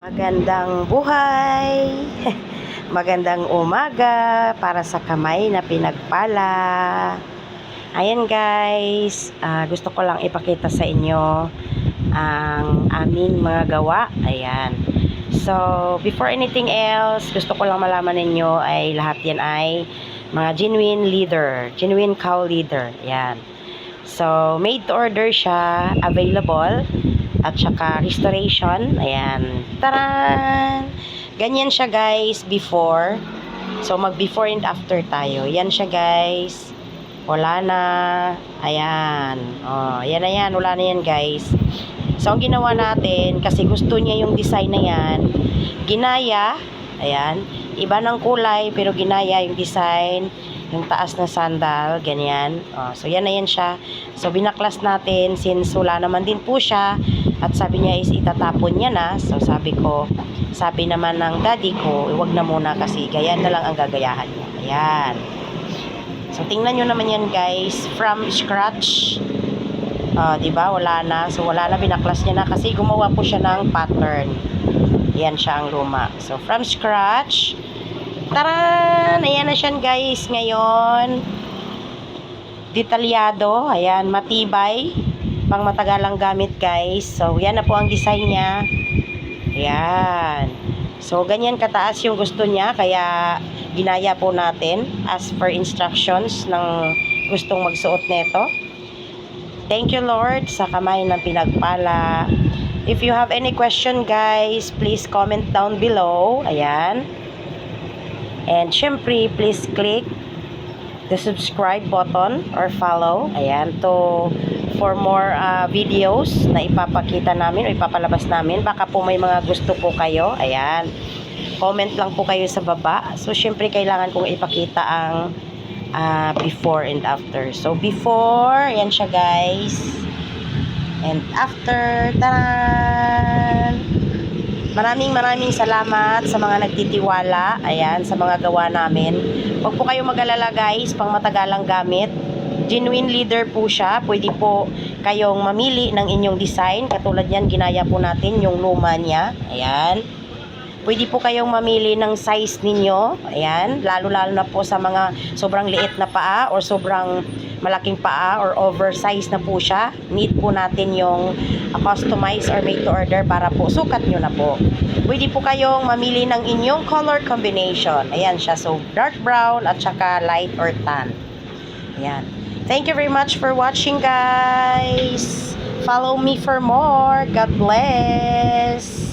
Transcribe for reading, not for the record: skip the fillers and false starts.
Magandang buhay, magandang umaga para sa kamay na pinagpala. Ayan guys, gusto ko lang ipakita sa inyo ang aming mga gawa. Ayan. So, before anything else, gusto ko lang malaman ninyo ay lahat yan ay mga genuine leader, genuine cow leader. Ayan. So, made to order siya, available. At saka restoration. Ayan. Taran! Ganyan siya guys before. So mag before and after tayo. Yan siya guys. Wala na. Ayan. Oh, yan na yan. Wala na yan guys. So ang ginawa natin, kasi gusto niya yung design na yan, ginaya. Ayan. Iba ng kulay pero ginaya yung design. Yung taas na sandal, ganyan. So, yan na yan siya. So, binaklas natin since wala naman din po siya. At sabi niya is itatapon niya na. So, sabi naman ng daddy ko, huwag na muna kasi ganyan na lang ang gagayahan niya. Ayan. So, tingnan nyo naman yan guys. From scratch. Diba? Wala na. So, wala na. Binaklas niya na kasi gumawa po siya ng pattern. Yan siya ang luma. So, from scratch. Taran! Ayan na siya guys ngayon. Detalyado. Ayan, matibay. Pang matagalang gamit guys. So, yan na po ang design niya. Ayan. So, ganyan kataas yung gusto niya. Kaya, ginaya po natin as per instructions ng gustong magsuot nito. Thank you Lord sa kamay ng pinagpala. If you have any question guys, please comment down below. Ayan. And syempre, please click the subscribe button or follow. Ayan, for more videos na ipapakita namin o ipapalabas namin. Baka po may mga gusto po kayo. Ayan, comment lang po kayo sa baba. So, syempre, kailangan kong ipakita ang before and after. So, before, ayan siya guys. And after, taran! Maraming salamat sa mga nagtitiwala. Ayan, sa mga gawa namin. Huwag po kayong mag-alala guys, pang matagalang gamit. Genuine leader po siya. Pwede po kayong mamili ng inyong design. Katulad yan, ginaya po natin yung luma niya. Ayan. Pwede po kayong mamili ng size ninyo. Ayan, lalo-lalo na po sa mga sobrang liit na paa or sobrang malaking paa or oversized na po siya. Need po natin yung customize or make to order para po sukat nyo na po. Pwede po kayong mamili ng inyong color combination. Ayan siya. So, dark brown at saka light or tan. Ayan. Thank you very much for watching guys. Follow me for more. God bless.